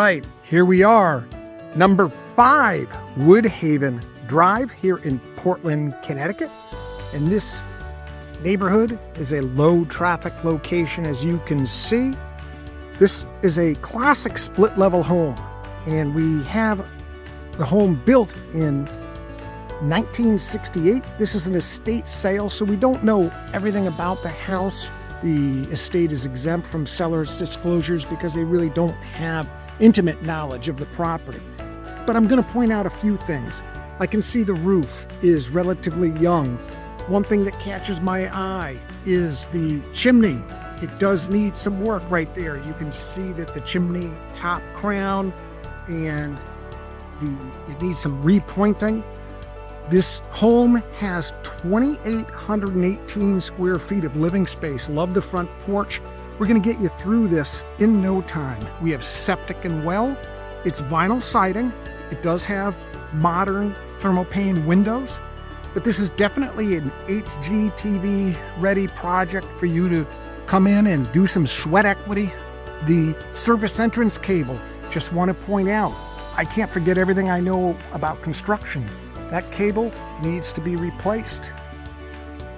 right, here we are. Number 5, Woodhaven Drive here in Portland, Connecticut. And this neighborhood is a low traffic location, as you can see. This is a classic split level home, and we have the home built in 1968. This is an estate sale, so we don't know everything about the house. The estate is exempt from seller's disclosures because they really don't have intimate knowledge of the property. But I'm going to point out a few things. I can see the roof is relatively young. One thing that catches my eye is the chimney. It does need some work right there. You can see that the chimney top crown and it needs some repointing. This home has 2,818 square feet of living space. Love the front porch. We're going to get you through this in no time. We have septic and well. It's vinyl siding. It does have modern thermopane windows, but this is definitely an HGTV ready project for you to come in and do some sweat equity. The service entrance cable, just want to point out, I can't forget everything I know about construction. That cable needs to be replaced.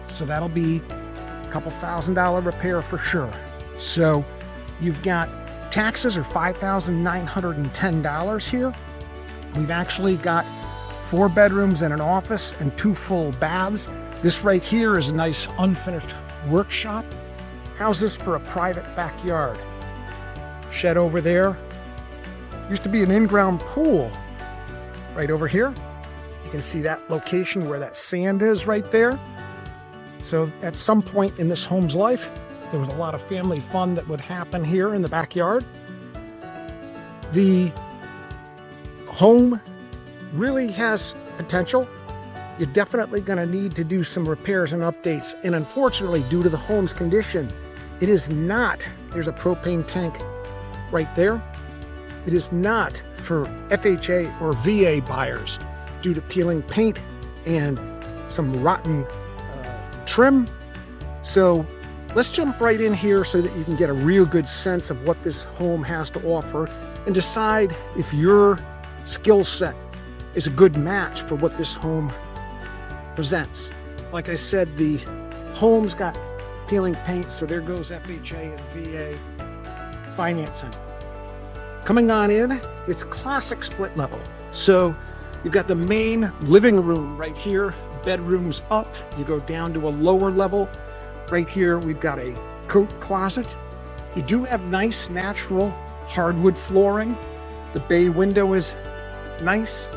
So that'll be a couple $1,000 repair for sure. So you've got taxes are $5,910 here. We've actually got 4 bedrooms and an office and 2 full baths. This right here is a nice unfinished workshop. Houses for a private backyard. Shed over there. Used to be an in-ground pool right over here. You can see that location where that sand is right there. So at some point in this home's life, there was a lot of family fun that would happen here in the backyard. The home really has potential. You're definitely going to need to do some repairs and updates. And unfortunately, due to the home's condition, it is not, there's a propane tank right there. It is not for FHA or VA buyers due to peeling paint and some rotten trim. So let's jump right in here so that you can get a real good sense of what this home has to offer and decide if your skill set is a good match for what this home presents. Like I said, the home's got peeling paint, so there goes FHA and VA financing. Coming on in, it's classic split level. So you've got the main living room right here, bedrooms up. You go down to a lower level. Right here, we've got a coat closet. You do have nice natural hardwood flooring. The bay window is nice.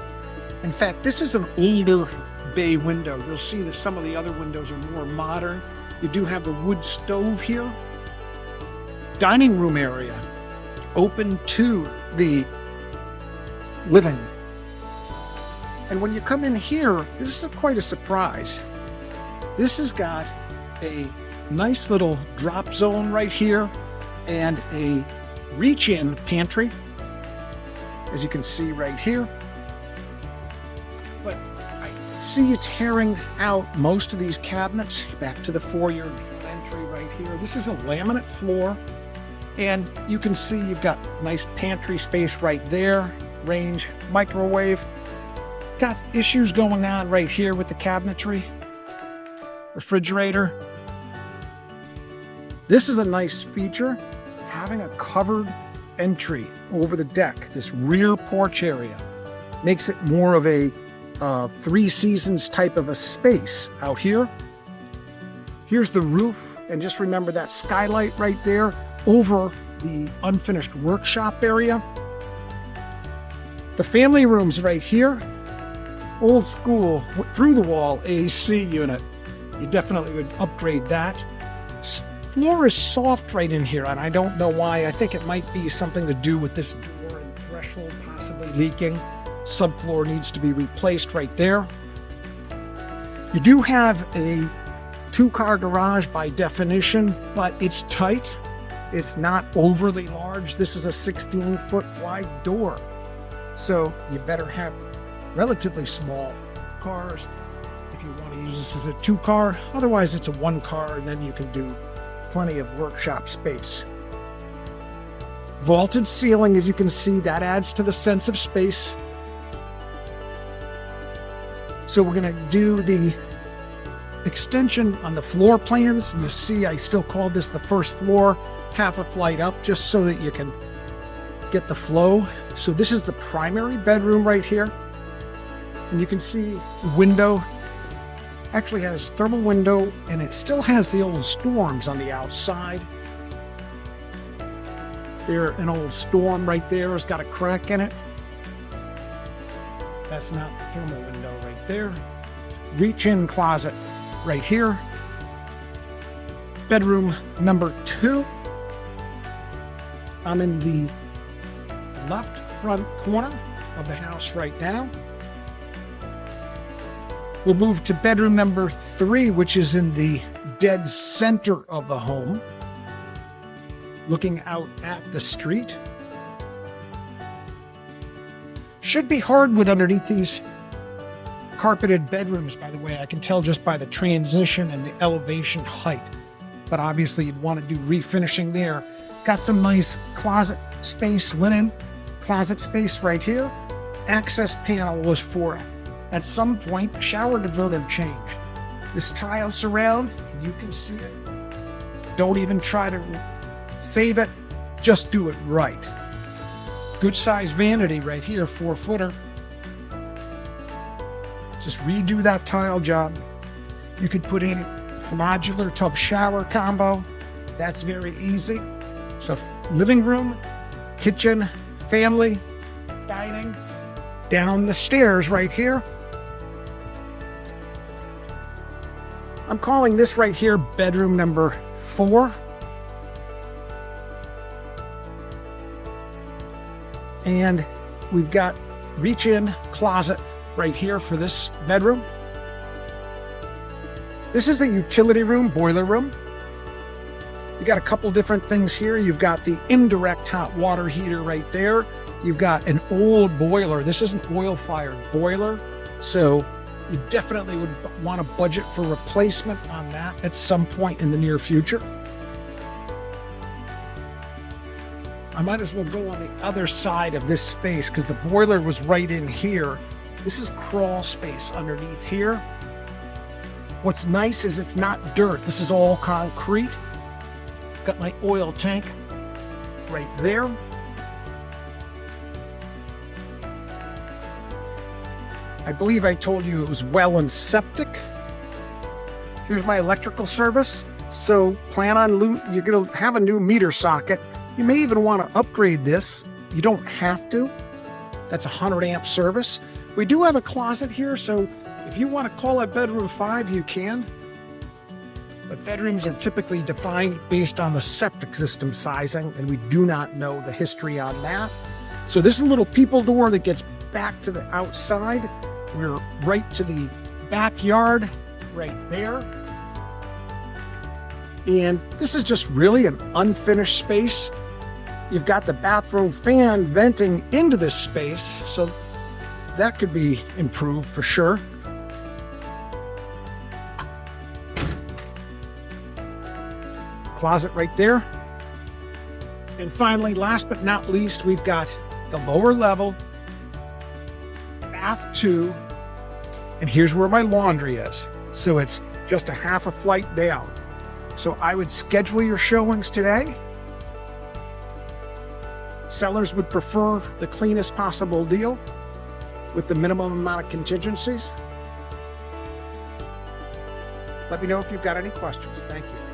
In fact, this is an older bay window. You'll see that some of the other windows are more modern. You do have the wood stove here. Dining room area, open to the living. And when you come in here, this is quite a surprise. This has got a nice little drop zone right here and a reach-in pantry, as you can see right here. But I see you tearing out most of these cabinets. Back to the foyer entry right here. This is a laminate floor, and you can see you've got nice pantry space right there, range, microwave. Got issues going on right here with the cabinetry, refrigerator. This is a nice feature, having a covered entry over the deck. This rear porch area makes it more of a 3 seasons type of a space out here. Here's the roof, and just remember that skylight right there over the unfinished workshop area. The family room's right here. Old school, through the wall AC unit. You definitely would upgrade that. Floor is soft right in here, and I don't know why. I think it might be something to do with this door and threshold possibly leaking. Subfloor needs to be replaced right there. You do have a 2-car garage by definition, but it's tight. It's not overly large. This is a 16-foot wide door. So you better have relatively small cars if you want to use this as a 2-car. Otherwise, it's a 1-car, and then you can do plenty of workshop space. Vaulted ceiling, as you can see, that adds to the sense of space. So we're going to do the extension on the floor plans. You see, I still call this the first floor, half a flight up, just so that you can get the flow. So this is the primary bedroom right here. And you can see the window actually has thermal window, and it still has the old storms on the outside. There, an old storm right there has got a crack in it. That's not the thermal window right there. Reach-in closet right here. Bedroom number 2. I'm in the left front corner of the house right now. We'll move to bedroom number 3, which is in the dead center of the home, looking out at the street. Should be hardwood underneath these carpeted bedrooms, by the way. I can tell just by the transition and the elevation height. But obviously you'd want to do refinishing there. Got some nice closet space, linen closet space right here. Access panel was for, at some point, shower diverter change. This tile surround, you can see it. Don't even try to save it, just do it right. Good size vanity right here, 4-footer. Just redo that tile job. You could put in a modular tub shower combo. That's very easy. So living room, kitchen, family, dining, down the stairs right here. I'm calling this right here bedroom number 4. And we've got reach-in closet right here for this bedroom. This is a utility room, boiler room. You got a couple different things here. You've got the indirect hot water heater right there. You've got an old boiler. This is an oil-fired boiler, so you definitely would want to budget for replacement on that at some point in the near future. I might as well go on the other side of this space because the boiler was right in here. This is crawl space underneath here. What's nice is it's not dirt. This is all concrete. Got my oil tank right there. I believe I told you it was well and septic. Here's my electrical service. So plan on, you're going to have a new meter socket. You may even want to upgrade this. You don't have to. That's a 100 amp service. We do have a closet here, so if you want to call it bedroom 5, you can. But bedrooms are typically defined based on the septic system sizing, and we do not know the history on that. So this is a little people door that gets back to the outside. We're right to the backyard right there. And this is just really an unfinished space. You've got the bathroom fan venting into this space, so that could be improved for sure. Closet right there. And finally, last but not least, we've got the lower level, bath 2, and here's where my laundry is. So it's just a half a flight down. So I would schedule your showings today. Sellers would prefer the cleanest possible deal with the minimum amount of contingencies. Let me know if you've got any questions. Thank you.